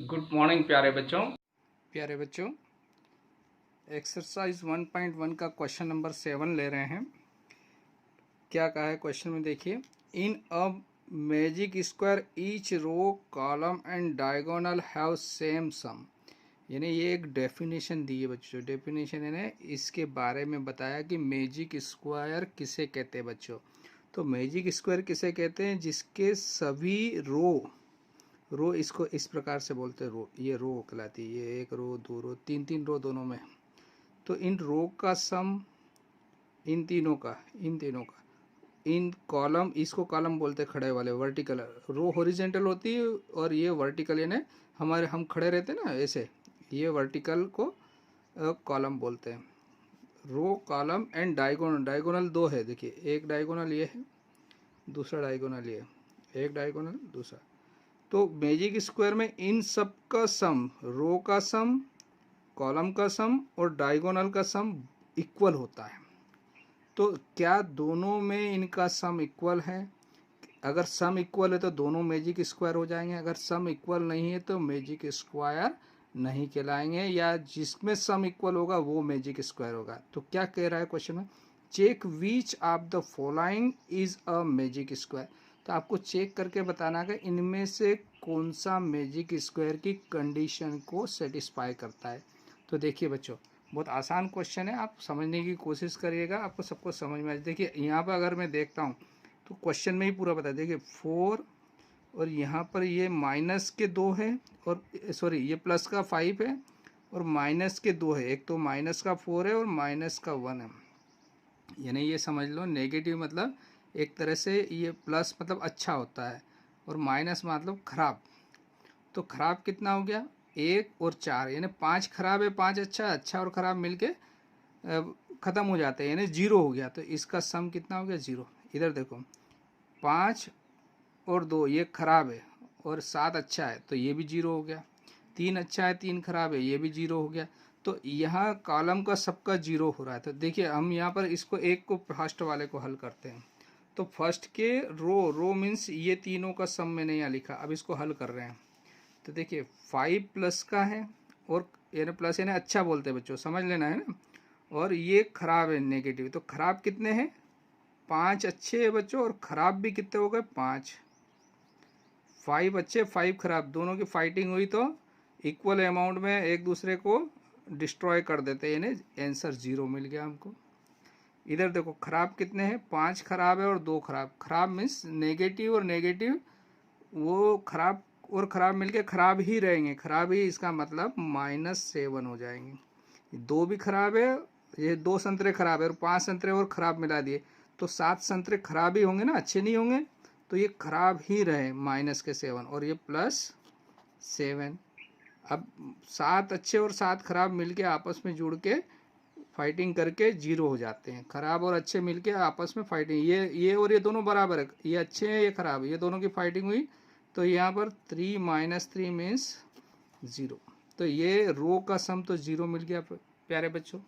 Good morning प्यारे बच्चों, exercise 1.1 का क्वेश्चन नंबर 7 ले रहे हैं। क्या कहा है क्वेश्चन में, देखिए। In a magic square each row column and diagonal have same sum. यानी ये एक डेफिनेशन दी है बच्चों। डेफिनेशन है ना, इसके बारे में बताया कि मैजिक स्क्वायर किसे कहते हैं बच्चों। तो मैजिक स्क्वायर किसे कहते हैं, जिसके सभी रो इसको इस प्रकार से बोलते हैं रो। ये रो कहलाती है। ये एक रो, दो रो, तीन तीन रो दोनों में। तो इन रो का सम, इन तीनों का इन कॉलम, इसको कॉलम बोलते हैं खड़े वाले, वर्टिकल। रो हॉरिजेंटल होती है और ये वर्टिकल, यानी हमारे हम खड़े रहते हैं ना ऐसे, ये वर्टिकल को कॉलम बोलते हैं। Row column and diagonal, diagonal दो है, देखिए। एक डायगोनल ये है, दूसरा डायगोनल ये है। एक डायगोनल, दूसरा। तो मैजिक स्क्वायर में इन सब का सम, रो का सम, कॉलम का सम और डायगोनल का सम इक्वल होता है। तो क्या दोनों में इनका सम इक्वल है? अगर सम इक्वल है तो दोनों मैजिक स्क्वायर हो जाएंगे। अगर सम इक्वल नहीं है तो मैजिक स्क्वायर नहीं कहलाएंगे, या जिसमें सम इक्वल होगा वो मैजिक स्क्वायर होगा। तो क्या कह रहा है क्वेश्चन में, check which of the following is a magic square. तो आपको चेक करके बताना है कि इनमें से कौन सा मैजिक स्क्वायर की कंडीशन को सेटिस्फाई करता है। तो देखिए बच्चों, बहुत आसान क्वेश्चन है, आप समझने की कोशिश करिएगा, आपको सबको समझ में आ जाए। देखिए यहाँ पर अगर मैं देखता हूँ तो क्वेश्चन में ही पूरा बता, देखिए 4 और यहाँ पर ये माइनस के 2 है, और सॉरी ये प्लस का 5 है और माइनस के 2 है। एक तो माइनस का 4 है और माइनस का 1 है। यानी ये समझ लो नेगेटिव मतलब एक तरह से, ये प्लस मतलब अच्छा होता है और माइनस मतलब खराब। तो खराब कितना हो गया, 1 और 4, यानी 5 खराब है, 5 अच्छा, अच्छा और खराब मिलके ख़त्म हो जाते हैं, यानी 0 हो गया। तो इसका सम कितना हो गया, 0। इधर देखो, 5 और 2 ये खराब है और 7 अच्छा है, तो ये भी 0 हो गया। 3 अच्छा है, 3 खराब है, ये भी 0 हो गया। तो यहाँ कॉलम का सबका 0 हो रहा है। तो देखिए हम यहाँ पर इसको एक को, फर्स्ट वाले को हल करते हैं। तो फर्स्ट के रो मीन्स ये तीनों का सम मैंने यहाँ लिखा, अब इसको हल कर रहे हैं। तो देखिए 5 प्लस का है, और यानी प्लस यानी अच्छा बोलते हैं बच्चों, समझ लेना है ना। और ये खराब है, नेगेटिव। तो खराब कितने हैं, 5 अच्छे हैं बच्चों, और खराब भी कितने हो गए, 5। 5 अच्छे 5 खराब, दोनों की फाइटिंग हुई तो इक्वल अमाउंट में एक दूसरे को डिस्ट्रॉय कर देते हैं, यानी आंसर 0 मिल गया हमको। इधर देखो खराब कितने हैं, 5 खराब है और 2 खराब। खराब मीन्स नेगेटिव और नेगेटिव, वो खराब और खराब मिलके खराब ही रहेंगे, खराब ही, इसका मतलब -7 हो जाएंगे। 2 भी खराब है, ये 2 संतरे खराब है और 5 संतरे और खराब मिला दिए, तो 7 संतरे खराब ही होंगे ना, अच्छे नहीं होंगे। तो ये खराब ही रहे, -7, और ये +7। अब 7 अच्छे और 7 खराब मिलके आपस में जुड़ के फाइटिंग करके 0 हो जाते हैं। खराब और अच्छे मिलके आपस में फाइटिंग, ये और ये दोनों बराबर है, ये अच्छे हैं ये खराब है, ये दोनों की फाइटिंग हुई तो यहाँ पर 3 - 3 मीन्स 0। तो ये रो का सम तो 0 मिल गया प्यारे बच्चों।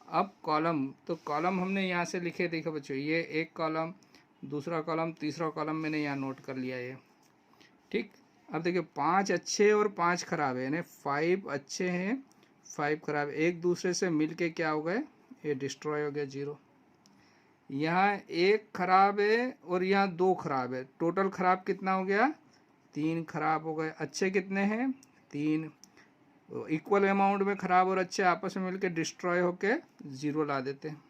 अब कॉलम, तो कॉलम हमने यहाँ से लिखे, देखो बच्चों, ये एक कॉलम, दूसरा कॉलम, तीसरा कॉलम मैंने यहाँ नोट कर लिया ये, ठीक। अब देखिए 5 अच्छे और 5 खराब है, यानी 5 अच्छे हैं 5 खराब, एक दूसरे से मिलके क्या हो गए, ये डिस्ट्रॉय हो गया, 0। यहाँ एक खराब है और यहाँ 2 खराब है, टोटल खराब कितना हो गया, 3 खराब हो गए। अच्छे कितने हैं, 3। इक्वल अमाउंट में खराब और अच्छे आपस में मिलकर डिस्ट्रॉय होके 0 ला देते हैं।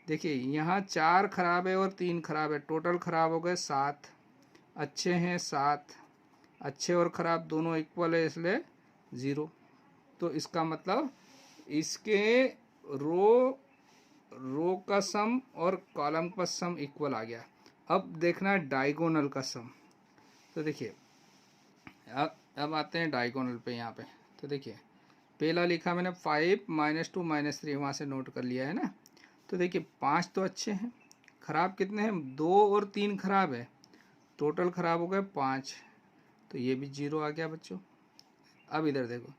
देखिए यहाँ 4 खराब है और 3 खराब है, टोटल खराब हो गए 7, अच्छे हैं 7, अच्छे और खराब दोनों इक्वल है इसलिए 0। तो इसका मतलब इसके रो का सम और कॉलम का सम इक्वल आ गया। अब देखना है डायगोनल का सम। तो देखिए अब आते हैं डायगोनल पे यहाँ पे। तो देखिए पहला लिखा मैंने 5 -2 -3, वहाँ से नोट कर लिया है ना। तो देखिए 5 तो अच्छे हैं, खराब कितने हैं, 2 और 3 खराब है, टोटल खराब हो गए 5, तो ये भी 0 आ गया बच्चों। अब इधर देखो,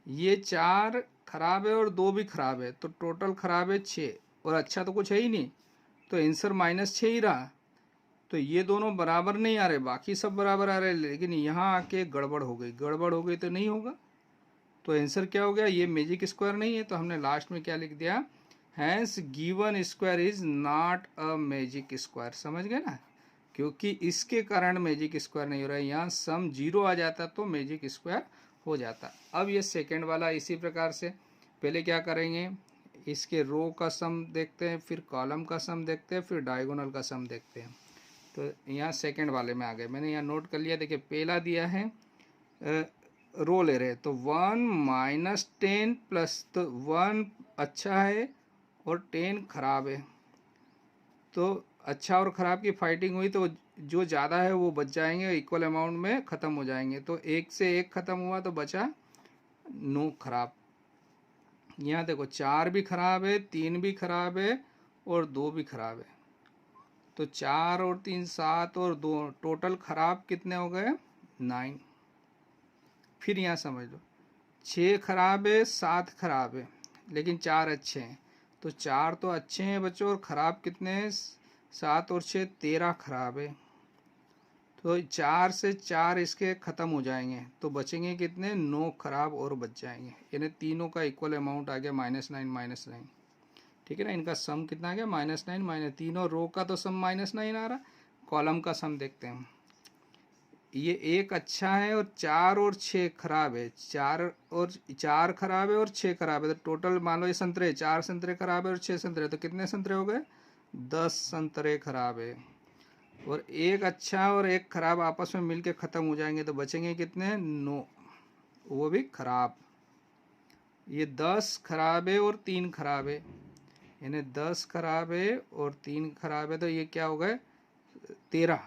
ये 4 खराब है और 2 भी खराब है, तो टोटल खराब है 6, और अच्छा तो कुछ है ही नहीं, तो आंसर -6 ही रहा। तो ये दोनों बराबर नहीं आ रहे, बाकी सब बराबर आ रहे, लेकिन यहाँ आके गड़बड़ हो गई, गड़बड़ हो गई तो नहीं होगा। तो आंसर क्या हो गया, ये मैजिक स्क्वायर नहीं है। तो हमने लास्ट में क्या लिख दिया, hence given square is not a magic square. समझ गए ना, क्योंकि इसके कारण मैजिक स्क्वायर नहीं हो रहा है। यहाँ सम 0 आ जाता तो मैजिक स्क्वायर हो जाता। अब ये सेकंड वाला इसी प्रकार से, पहले क्या करेंगे, इसके रो का सम देखते हैं, फिर कॉलम का सम देखते हैं, फिर डायगोनल का सम देखते हैं। तो यहाँ सेकंड वाले में आ गए, मैंने यहाँ नोट कर लिया। देखिए पहला दिया है रो ले रहे, तो 1 माइनस 10 प्लस, तो 1 अच्छा है और 10 खराब है। तो अच्छा और ख़राब की फाइटिंग हुई तो जो ज़्यादा है वो बच जाएंगे, इक्वल अमाउंट में ख़त्म हो जाएंगे। तो 1 से 1 ख़त्म हुआ तो बचा 9 खराब। यहाँ देखो 4 भी खराब है, 3 भी खराब है और 2 भी खराब है। तो 4 और 3 7 और 2 टोटल खराब कितने हो गए, 9। फिर यहाँ समझ लो 6 खराब है, 7 खराब है, लेकिन 4 अच्छे हैं। तो 4 तो अच्छे हैं बच्चों, और ख़राब कितने हैं, 7 और 6 13 खराब है। तो 4 से 4 इसके ख़त्म हो जाएंगे, तो बचेंगे कितने, 9 खराब और बच जाएंगे। यानी तीनों का इक्वल अमाउंट आ गया -9 -9। ठीक है ना, इनका सम कितना आ गया, -9 तीनों रो का तो सम -9 आ रहा। कॉलम का सम देखते हैं, ये 1 अच्छा है और 4 और 6 खराब है। 4 खराब है और 6 खराब है। तो टोटल मान लो ये संतरे, 4 संतरे खराब है और 6 संतरे, तो कितने संतरे हो गए, 10 संतरे खराब है। और 1 अच्छा और 1 खराब आपस में मिलके ख़त्म हो जाएंगे, तो बचेंगे कितने, 9, वो भी खराब। ये 10 खराब है और 3 खराब है, यानी 10 खराब है और 3 खराब है, तो ये क्या हो गए, 13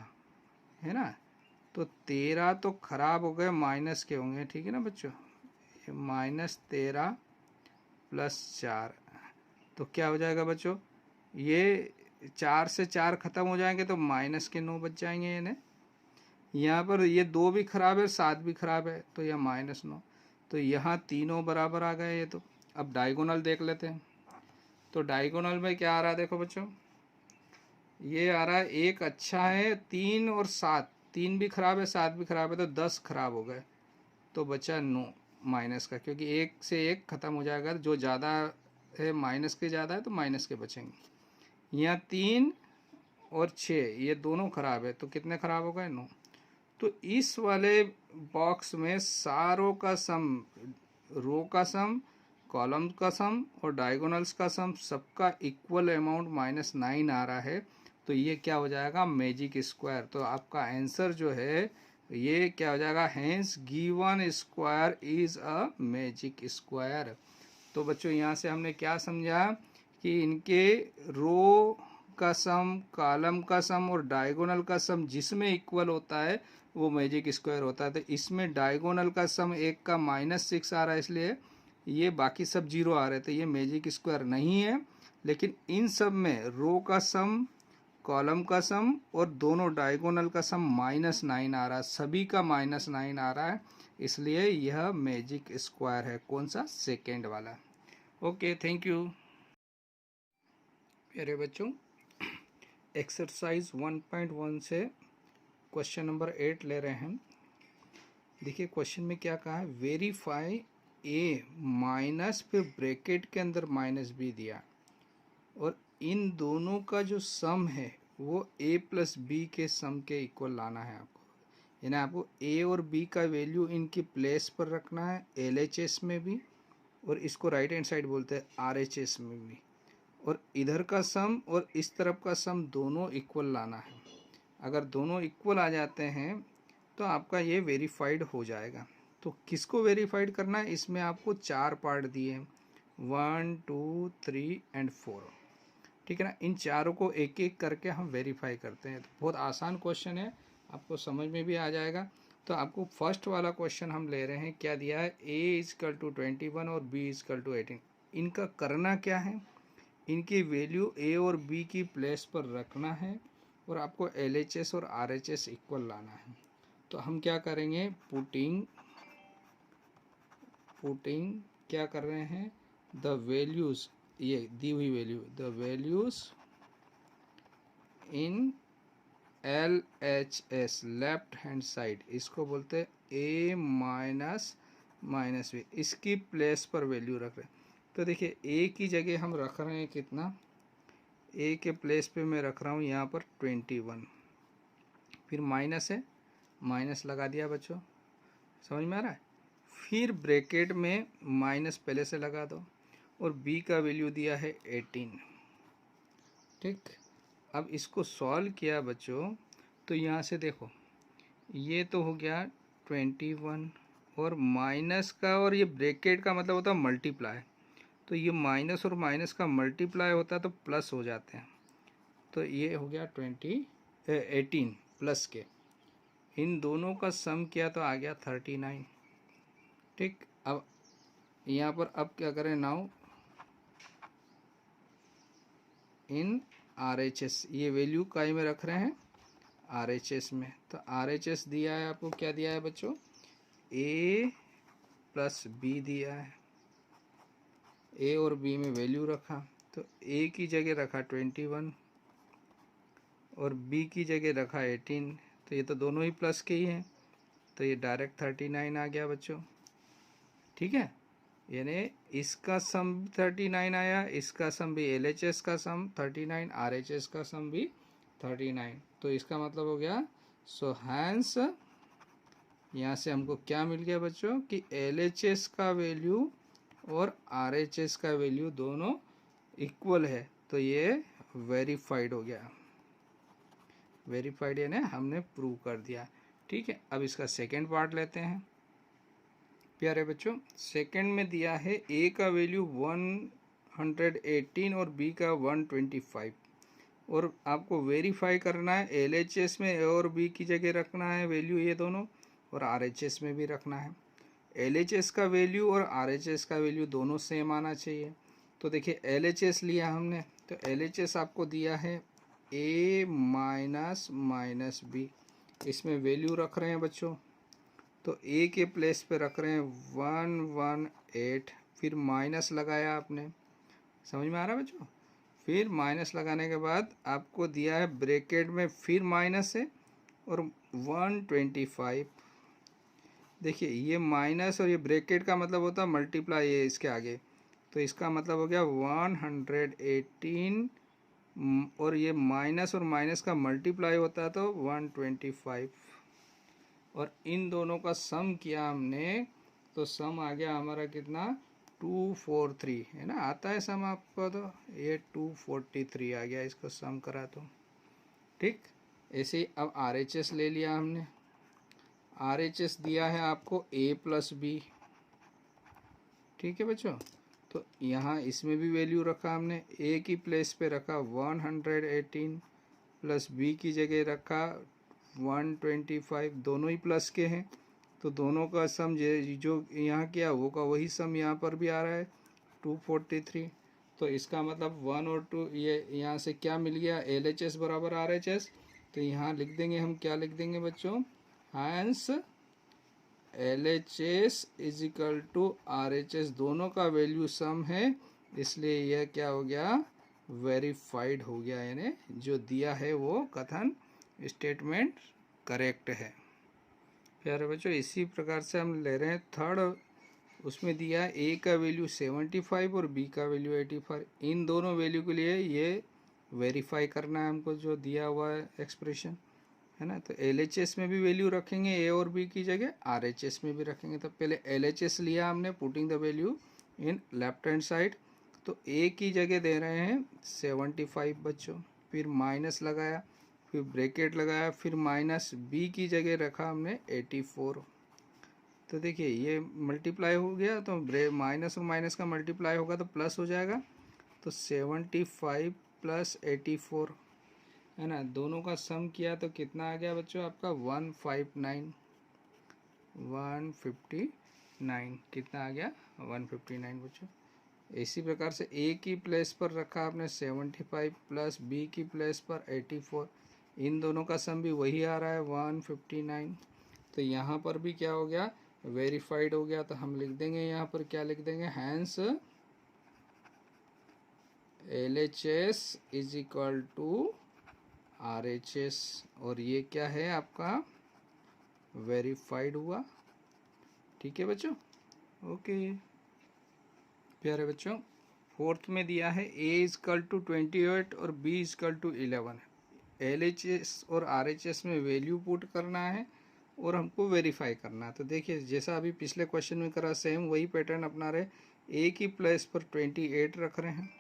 है ना। तो 13 तो खराब हो गए, माइनस के होंगे, ठीक है ना बच्चों। ये -13 प्लस 4, तो क्या हो जाएगा बच्चों, ये 4 से 4 ख़त्म हो जाएंगे तो माइनस के 9 बच जाएंगे। यानी यहाँ पर ये 2 भी खराब है, 7 भी खराब है, तो यह -9। तो यहाँ तीनों बराबर आ गए ये। तो अब डायगोनल देख लेते हैं। तो डायगोनल में क्या आ रहा है, देखो बच्चों, ये आ रहा है 1 अच्छा है, 3 और 7, 3 भी खराब है, 7 भी खराब है, तो 10 खराब हो गए। तो बचा 9 माइनस का, क्योंकि 1 से 1 ख़त्म हो जाएगा, जो ज़्यादा है माइनस के ज़्यादा है तो माइनस के बचेंगे। यहाँ 3 और 6 ये दोनों खराब है, तो कितने खराब हो गए, 9। तो इस वाले बॉक्स में सारों का सम, रो का सम, कॉलम का सम और डायगोनल्स का सम, सबका इक्वल अमाउंट -9 आ रहा है। तो ये क्या हो जाएगा, मैजिक स्क्वायर। तो आपका आंसर जो है ये क्या हो जाएगा, hence given square is a magic square. तो बच्चों यहाँ से हमने क्या समझा कि इनके रो का सम, कॉलम का सम और डायगोनल का सम जिसमें इक्वल होता है वो मैजिक स्क्वायर होता है। तो इसमें डायगोनल का सम 1 का -6 आ रहा है, इसलिए ये बाकी सब 0 आ रहे थे, ये मैजिक स्क्वायर नहीं है। लेकिन इन सब में रो का सम, कॉलम का सम और दोनों डायगोनल का सम -9 आ रहा है, सभी का -9 आ रहा है, इसलिए यह मैजिक स्क्वायर है। कौन सा, सेकेंड वाला। ओके, थैंक यू प्यारे बच्चों। एक्सरसाइज 1.1 से क्वेश्चन नंबर 8 ले रहे हैं। देखिए क्वेश्चन में क्या कहा है, वेरीफाई ए माइनस, फिर ब्रैकेट के अंदर -b दिया, और इन दोनों का जो सम है वो a प्लस बी के सम के इक्वल लाना है आपको। यानी आपको a और b का वैल्यू इनकी प्लेस पर रखना है, LHS में भी, और इसको राइट हैंड साइड बोलते हैं RHS में भी, और इधर का सम और इस तरफ का सम दोनों इक्वल लाना है। अगर दोनों इक्वल आ जाते हैं तो आपका ये वेरीफाइड हो जाएगा। तो किसको वेरीफाइड करना है, इसमें आपको 4 पार्ट दिए हैं, 1 2 3 एंड 4, ठीक है ना। इन चारों को एक एक करके हम वेरीफाई करते हैं। तो बहुत आसान क्वेश्चन है, आपको समझ में भी आ जाएगा। तो आपको फर्स्ट वाला क्वेश्चन हम ले रहे हैं, क्या दिया है, a=21 और b=18। इनका करना क्या है, इनकी वैल्यू a और b की प्लेस पर रखना है, और आपको LHS और RHS इक्वल लाना है। तो हम क्या करेंगे, पुटिंग क्या कर रहे हैं, द वैल्यूज़, ये दी हुई value, the values in LHS left hand side, इसको बोलते हैं A माइनस माइनस बी, इसकी प्लेस पर वैल्यू रख रहे हैं। तो देखिए A की जगह हम रख रहे हैं कितना, A के प्लेस पे मैं रख रहा हूँ यहाँ पर 21, फिर माइनस है, माइनस लगा दिया बच्चों, समझ में आ रहा है। फिर ब्रैकेट में माइनस पहले से लगा दो, और B का वैल्यू दिया है 18। ठीक, अब इसको सॉल्व किया बच्चों, तो यहाँ से देखो ये तो हो गया 21, और माइनस का और ये ब्रैकेट का मतलब होता है मल्टीप्लाई, तो ये माइनस और माइनस का मल्टीप्लाई होता है तो प्लस हो जाते हैं, तो ये हो गया 18 प्लस के, इन दोनों का सम किया तो आ गया 39। ठीक, अब यहाँ पर अब क्या करें, नाउ इन RHS, ये वैल्यू काई में रख रहे हैं, RHS में। तो RHS दिया है आपको, क्या दिया है बच्चों, A प्लस B दिया है, A और B में वैल्यू रखा, तो A की जगह रखा 21 और B की जगह रखा 18, तो ये तो दोनों ही प्लस के ही हैं, तो ये डायरेक्ट 39 आ गया बच्चों। ठीक है, यानी इसका सम 39 आया, इसका सम भी, LHS का सम 39, RHS का सम भी 39, तो इसका मतलब हो गया, सो हैंस यहाँ से हमको क्या मिल गया बच्चों कि LHS का वैल्यू और RHS का वैल्यू दोनों इक्वल है, तो ये वेरीफाइड हो गया, वेरीफाइड यानी हमने प्रूव कर दिया। ठीक है, अब इसका सेकेंड पार्ट लेते हैं प्यारे बच्चों। सेकेंड में दिया है A का वैल्यू 118 और B का 125, और आपको वेरीफाई करना है LHS में A और B की जगह रखना है वैल्यू ये दोनों, और RHS में भी रखना है। LHS का वैल्यू और RHS का वैल्यू दोनों सेम आना चाहिए। तो देखिए LHS लिया हमने, तो LHS आपको दिया है A माइनस माइनस B, इसमें वैल्यू रख रहे हैं बच्चों, तो A के प्लेस पे रख रहे हैं 118, फिर माइनस लगाया आपने, समझ में आ रहा है बच्चों। फिर माइनस लगाने के बाद आपको दिया है ब्रैकेट में फिर माइनस है और 125, देखिए ये माइनस और ये ब्रैकेट का मतलब होता है मल्टीप्लाई है इसके आगे, तो इसका मतलब हो गया 118, और ये माइनस और माइनस का मल्टीप्लाई होता है तो 125, और इन दोनों का सम किया हमने, तो सम आ गया हमारा कितना, 243 है ना, आता है सम आपको, तो ये 243 आ गया, इसको सम करा तो। ठीक, ऐसे ही अब RHS ले लिया हमने, RHS दिया है आपको A प्लस बी। ठीक है बच्चों, तो यहाँ इसमें भी वैल्यू रखा हमने, A की प्लेस पे रखा 118 प्लस B की जगह रखा 125, दोनों ही प्लस के हैं, तो दोनों का सम जो यहाँ किया वो का वही सम यहाँ पर भी आ रहा है 243, तो इसका मतलब 1 और 2 ये यहाँ से क्या मिल गया, LHS बराबर RHS, तो यहाँ लिख देंगे हम, क्या लिख देंगे बच्चों, hence LHS is equal to RHS, दोनों का वैल्यू सम है, इसलिए यह क्या हो गया, वेरीफाइड हो गया, यानी जो दिया है वो कथन स्टेटमेंट करेक्ट है। प्यारे बच्चों, इसी प्रकार से हम ले रहे हैं थर्ड, उसमें दिया A का वैल्यू 75 और B का वैल्यू 85, इन दोनों वैल्यू के लिए ये वेरीफाई करना है हमको जो दिया हुआ है एक्सप्रेशन, है ना। तो LHS में भी वैल्यू रखेंगे A और B की जगह, RHS में भी रखेंगे। तो पहले LHS लिया हमने, putting the value in left hand side, तो A की जगह दे रहे हैं 75 बच्चों, फिर माइनस लगाया, फिर ब्रैकेट लगाया, फिर माइनस, B की जगह रखा हमने 84, तो देखिए ये मल्टीप्लाई हो गया, तो माइनस और माइनस का मल्टीप्लाई होगा तो प्लस हो जाएगा, तो 75 प्लस 84 है ना, दोनों का सम किया तो कितना आ गया बच्चों आपका 159, 159 कितना आ गया 159 बच्चों। इसी प्रकार से A की प्लेस पर रखा आपने 75 प्लस B की प्लेस पर 84, इन दोनों का सम भी वही आ रहा है 159, तो यहाँ पर भी क्या हो गया, वेरीफाइड हो गया। तो हम लिख देंगे यहाँ पर, क्या लिख देंगे, hence LHS is equal to RHS और ये क्या है आपका वेरीफाइड हुआ। ठीक है बच्चों, ओके प्यारे बच्चों। फोर्थ में दिया है A इजकल टू 28 और B इजकल टू 11। LHS और RHS में वैल्यू पुट करना है और हमको वेरीफाई करना है। तो देखिए जैसा अभी पिछले क्वेश्चन में करा सेम वही पैटर्न अपना रहे। A की प्लेस पर 28 रख रहे हैं,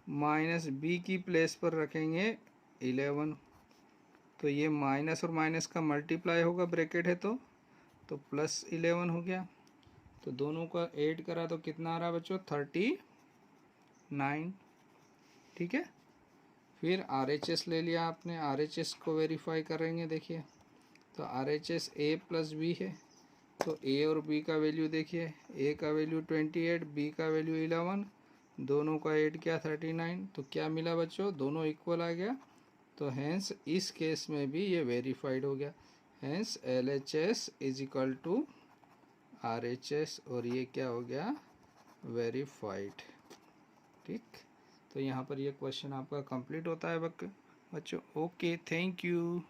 माइनस B की प्लेस पर रखेंगे 11। तो ये माइनस और माइनस का मल्टीप्लाई होगा, ब्रैकेट है तो प्लस 11 हो गया। तो दोनों का ऐड करा तो कितना आ रहा बच्चों 39। ठीक है, फिर RHS ले लिया आपने, RHS को वेरीफाई करेंगे। देखिए तो RHS A प्लस B है, तो A और B का वैल्यू देखिए, A का वैल्यू 28, B का वैल्यू 11, दोनों का ऐड किया 39। तो क्या मिला बच्चों, दोनों इक्वल आ गया। तो हैंस इस केस में भी ये वेरीफाइड हो गया। Hence LHS is equal to RHS और ये क्या हो गया वेरीफाइड। ठीक, तो यहाँ पर ये क्वेश्चन आपका कंप्लीट होता है बच्चों। Okay, thank you.